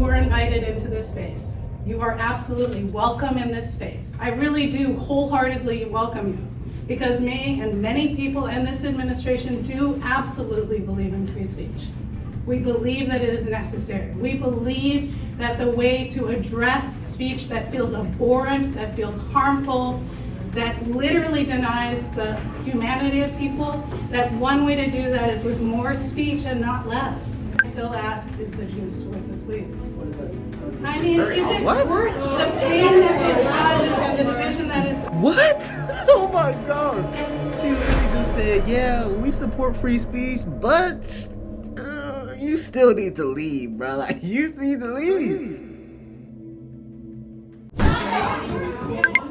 are invited into this space. You are absolutely welcome in this space. I really do wholeheartedly welcome you because me and many people in this administration do absolutely believe in free speech. We believe that it is necessary. We believe that the way to address speech that feels abhorrent, that feels harmful, that literally denies the humanity of people, that one way to do that is with more speech and not less. I still ask, is the juice worth the squeeze? I mean, is it worth the pain that this causes and the division that is... What? Oh my God. She really just said, yeah, we support free speech, but you still need to leave, bro. Like, you need to leave.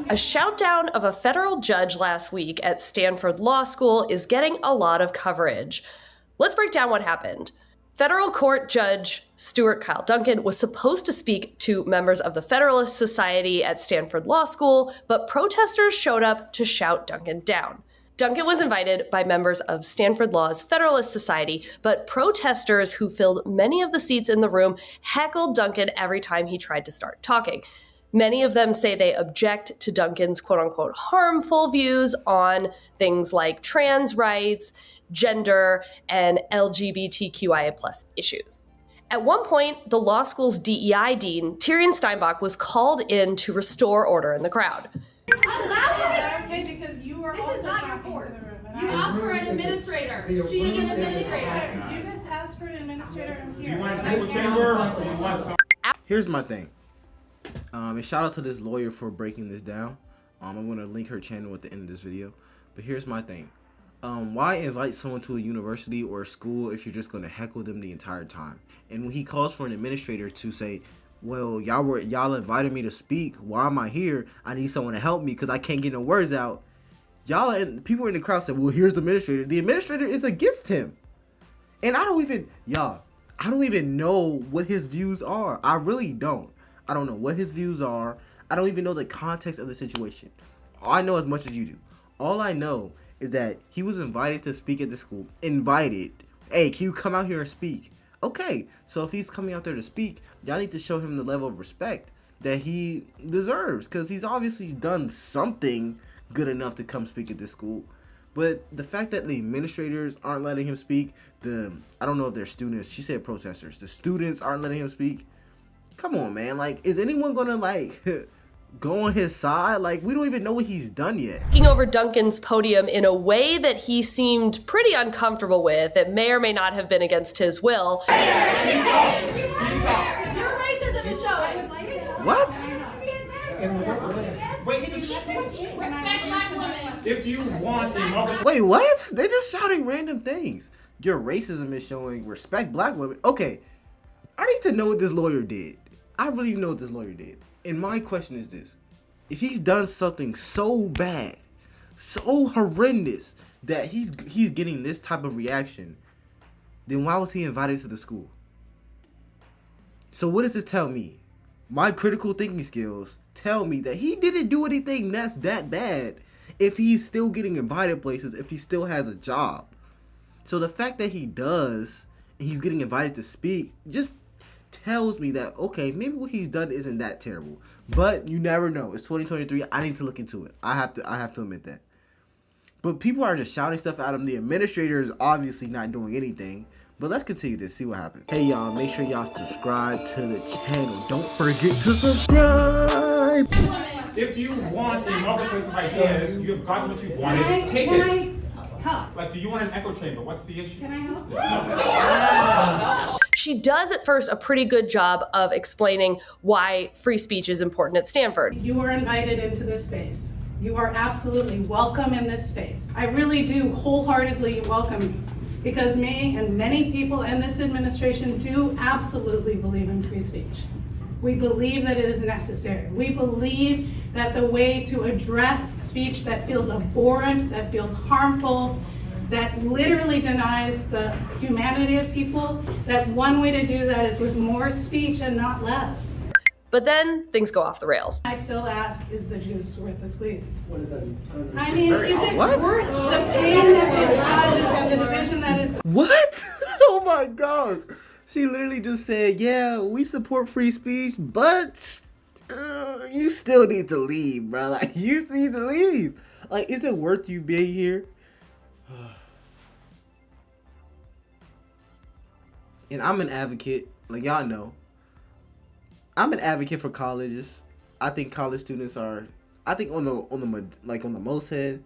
A shoutdown of a federal judge last week at Stanford Law School is getting a lot of coverage. Let's break down what happened. Federal Court Judge Stuart Kyle Duncan was supposed to speak to members of the Federalist Society at Stanford Law School, but protesters showed up to shout Duncan down. Duncan was invited by members of Stanford Law's Federalist Society, but protesters who filled many of the seats in the room heckled Duncan every time he tried to start talking. Many of them say they object to Duncan's quote-unquote harmful views on things like trans rights, gender, and LGBTQIA+ issues. At one point, the law school's DEI dean, Tyrion Steinbach, was called in to restore order in the crowd. Is that okay? Because you are also talking to the room. You asked for an administrator. She is an administrator. You just asked for an administrator. I'm here. You want to do chamber? Here's my thing. And shout out to this lawyer for breaking this down. I'm going to link her channel at the end of this video. But here's my thing. Why invite someone to a university or a school if you're just going to heckle them the entire time? And when he calls for an administrator to say, well, y'all invited me to speak. Why am I here? I need someone to help me because I can't get no words out. People in the crowd said, well, here's the administrator. The administrator is against him. And I don't even know what his views are. I really don't. I don't know what his views are. I don't even know the context of the situation. I know as much as you do. All I know is that he was invited to speak at the school. Invited. Hey, can you come out here and speak? Okay, so if he's coming out there to speak, y'all need to show him the level of respect that he deserves, because he's obviously done something good enough to come speak at this school. But the fact that the administrators aren't letting him speak, I don't know if they're students, she said protesters, the students aren't letting him speak. Come on, man, like, is anyone gonna, like, go on his side? Like, we don't even know what he's done yet. Taking over Duncan's podium in a way that he seemed pretty uncomfortable with. It may or may not have been against his will. Your racism is showing. What? Wait, Respect black women. if you want a mother... Wait, what? They're just shouting random things. Your racism is showing respect black women. Okay, I need to know what this lawyer did. I really know what this lawyer did. And my question is this. If he's done something so bad, so horrendous, that he's getting this type of reaction, then why was he invited to the school? So what does this tell me? My critical thinking skills tell me that he didn't do anything that's that bad if he's still getting invited places, if he still has a job. So the fact that he does, and he's getting invited to speak, just tells me that, okay, maybe what he's done isn't that terrible. But you never know. It's 2023. I need to look into it. I have to admit that. But people are just shouting stuff at him. The administrator is obviously not doing anything. But let's continue to see what happens. Hey, y'all, make sure y'all subscribe to the channel. Don't forget to subscribe. If you want a marketplace of ideas, you have gotten what you wanted, take it. Help? Like, do you want an echo chamber? What's the issue? Can I help? She does at first a pretty good job of explaining why free speech is important at Stanford. You are invited into this space. You are absolutely welcome in this space. I really do wholeheartedly welcome you because me and many people in this administration do absolutely believe in free speech. We believe that it is necessary. We believe that the way to address speech that feels abhorrent, that feels harmful, that literally denies the humanity of people, that one way to do that is with more speech and not less. But then things go off the rails. I still ask, is the juice worth the squeeze? What is that? I mean, is it What? worth the pain that this causes and the division that is... What? Oh my God. She literally just said, yeah, we support free speech, but you still need to leave, bro. Like, you need to leave. Like, is it worth you being here? And I'm an advocate, like y'all know. I'm an advocate for colleges. I think college students are. I think on the most head,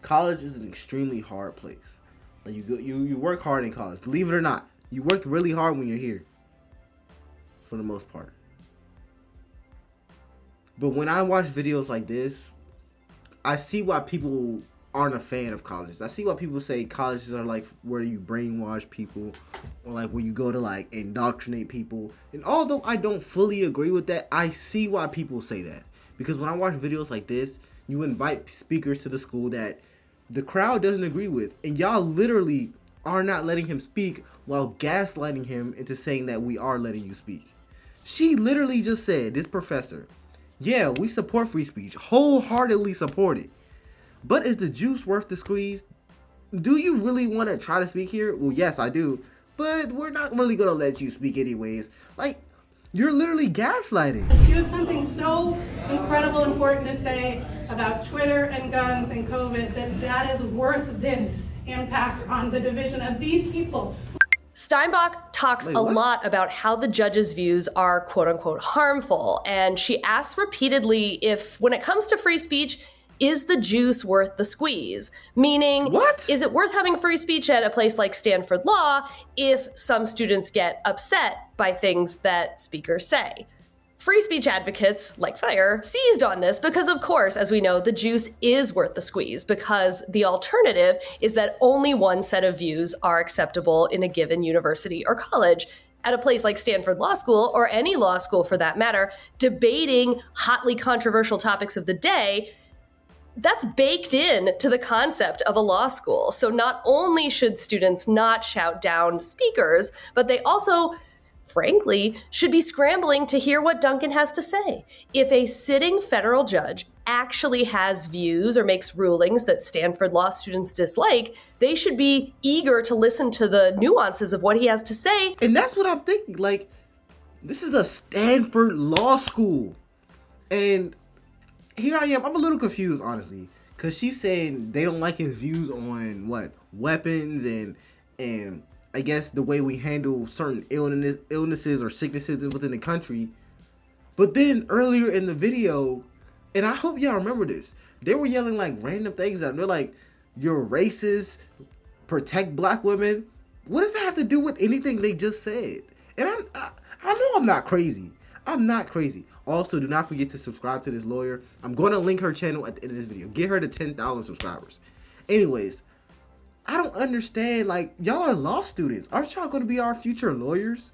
college is an extremely hard place. Like you work hard in college. Believe it or not, you work really hard when you're here. For the most part. But when I watch videos like this, I see why people aren't a fan of colleges. I see why people say colleges are like where you brainwash people, or like where you go to like indoctrinate people. And although I don't fully agree with that, I see why people say that. Because when I watch videos like this, you invite speakers to the school that the crowd doesn't agree with, and y'all literally are not letting him speak while gaslighting him into saying that we are letting you speak. She literally just said, this professor, yeah, we support free speech, wholeheartedly support it. But is the juice worth the squeeze? Do you really want to try to speak here? Well, yes, I do. But we're not really going to let you speak anyways. Like, you're literally gaslighting. If you have something so incredible important to say about Twitter and guns and COVID, that is worth this impact on the division of these people. Steinbach talks a lot about how the judge's views are quote unquote harmful, and she asks repeatedly if, when it comes to free speech, is the juice worth the squeeze? Meaning, is it worth having free speech at a place like Stanford Law if some students get upset by things that speakers say? Free speech advocates, like fire, seized on this because, of course, as we know, the juice is worth the squeeze, because the alternative is that only one set of views are acceptable in a given university or college. At a place like Stanford Law School, or any law school for that matter, debating hotly controversial topics of the day, that's baked in to the concept of a law school. So not only should students not shout down speakers, but they also, frankly, should be scrambling to hear what Duncan has to say. If a sitting federal judge actually has views or makes rulings that Stanford Law students dislike, they should be eager to listen to the nuances of what he has to say. And that's what I'm thinking. Like, this is a Stanford Law School. And here I am. I'm a little confused, honestly, because she's saying they don't like his views on what, weapons and I guess the way we handle certain illnesses or sicknesses within the country. But then earlier in the video, and I hope y'all remember this, they were yelling like random things at him. They're like, "You're racist. Protect black women." What does that have to do with anything they just said? And I know I'm not crazy. I'm not crazy. Also, do not forget to subscribe to this lawyer. I'm going to link her channel at the end of this video. Get her to 10,000 subscribers. Anyways, I don't understand. Like, y'all are law students. Aren't y'all going to be our future lawyers?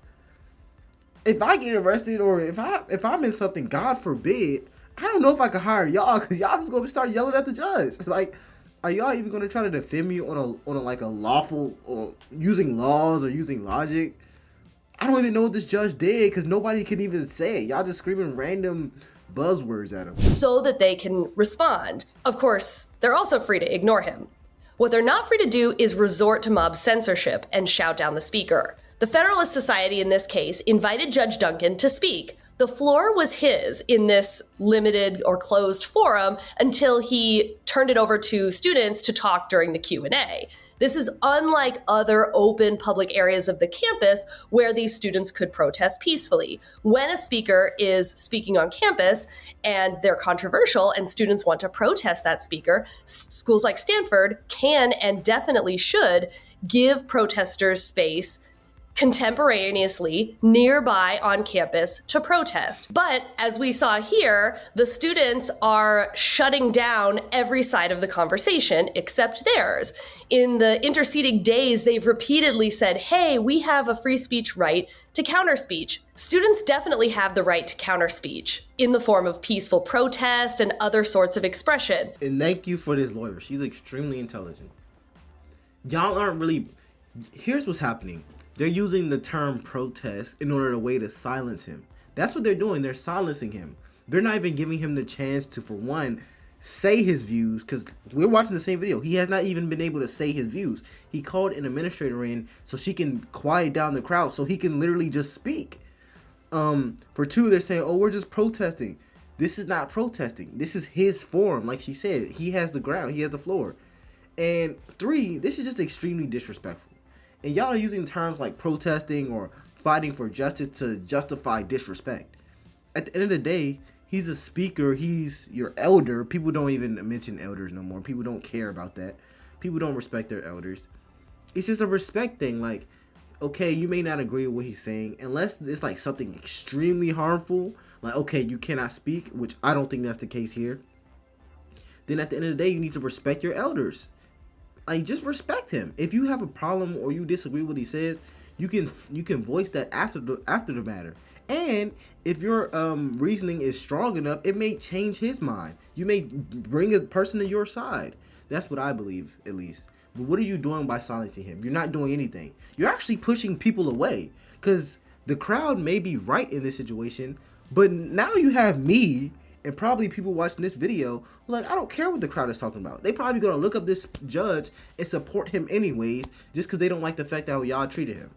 If I get arrested, or if I'm in something, God forbid, I don't know if I can hire y'all, because y'all just going to start yelling at the judge. Like, are y'all even going to try to defend me on a like a lawful, or using laws or using logic? I don't even know what this judge did, because nobody can even say it. Y'all just screaming random buzzwords at him. So that they can respond. Of course, they're also free to ignore him. What they're not free to do is resort to mob censorship and shout down the speaker. The Federalist Society in this case invited Judge Duncan to speak. The floor was his in this limited or closed forum until he turned it over to students to talk during the Q&A. This is unlike other open public areas of the campus where these students could protest peacefully. When a speaker is speaking on campus and they're controversial and students want to protest that speaker, schools like Stanford can and definitely should give protesters space contemporaneously nearby on campus to protest. But as we saw here, the students are shutting down every side of the conversation except theirs. In the interceding days, they've repeatedly said, hey, we have a free speech right to counter speech. Students definitely have the right to counter speech in the form of peaceful protest and other sorts of expression. And thank you for this lawyer. She's extremely intelligent. Y'all aren't really... Here's what's happening. They're using the term protest in order to way to silence him. That's what they're doing. They're silencing him. They're not even giving him the chance to, for one, say his views, because we're watching the same video. He has not even been able to say his views. He called an administrator in so she can quiet down the crowd so he can literally just speak. For 2, they're saying, oh, we're just protesting. This is not protesting. This is his forum. Like she said, he has the ground. He has the floor. And 3, this is just extremely disrespectful. And y'all are using terms like protesting or fighting for justice to justify disrespect. At the end of the day, he's a speaker. He's your elder. People don't even mention elders no more. People don't care about that. People don't respect their elders. It's just a respect thing. Like, okay, you may not agree with what he's saying, unless it's like something extremely harmful. Like, okay, you cannot speak, which I don't think that's the case here. Then at the end of the day, you need to respect your elders. Like, just respect him. If you have a problem or you disagree with what he says, you can voice that after the matter. And if your reasoning is strong enough, it may change his mind. You may bring a person to your side. That's what I believe, at least. But what are you doing by silencing him? You're not doing anything. You're actually pushing people away, because the crowd may be right in this situation, but now you have me and probably people watching this video like, I don't care what the crowd is talking about. They probably gonna look up this judge and support him anyways, just because they don't like the fact that how y'all treated him.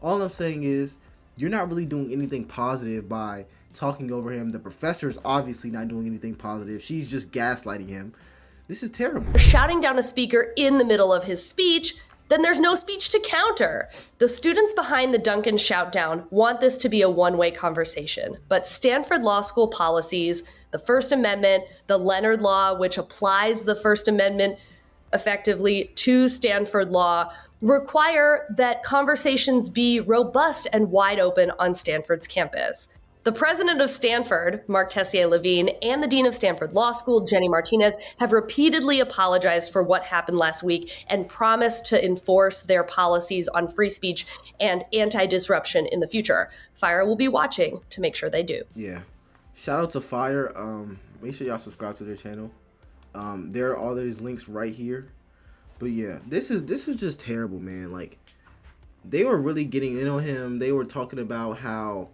All I'm saying is, you're not really doing anything positive by talking over him. The professor's obviously not doing anything positive. She's just gaslighting him. This is terrible. Shouting down a speaker in the middle of his speech, then there's no speech to counter. The students behind the Duncan shoutdown want this to be a one-way conversation, but Stanford Law School policies, the First Amendment, the Leonard Law, which applies the First Amendment effectively to Stanford law, require that conversations be robust and wide open on Stanford's campus. The president of Stanford, Mark Tessier-Levine, and the dean of Stanford Law School, Jenny Martinez, have repeatedly apologized for what happened last week and promised to enforce their policies on free speech and anti-disruption in the future. FIRE will be watching to make sure they do. Yeah. Shout out to FIRE. Make sure y'all subscribe to their channel. There are all these links right here. But yeah, this is just terrible, man. Like, they were really getting in on him. They were talking about how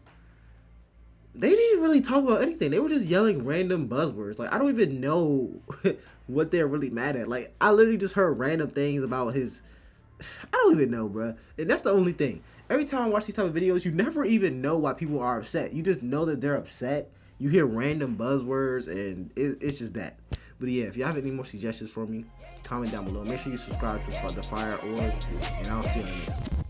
they didn't really talk about anything. They were just yelling random buzzwords. Like, I don't even know what they're really mad at. Like, I literally just heard random things about his... I don't even know, bruh. And that's the only thing. Every time I watch these type of videos, you never even know why people are upset. You just know that they're upset. You hear random buzzwords, and it's just that. But yeah, if y'all have any more suggestions for me, comment down below. Make sure you subscribe to the FIRE org, and I'll see you on the next one.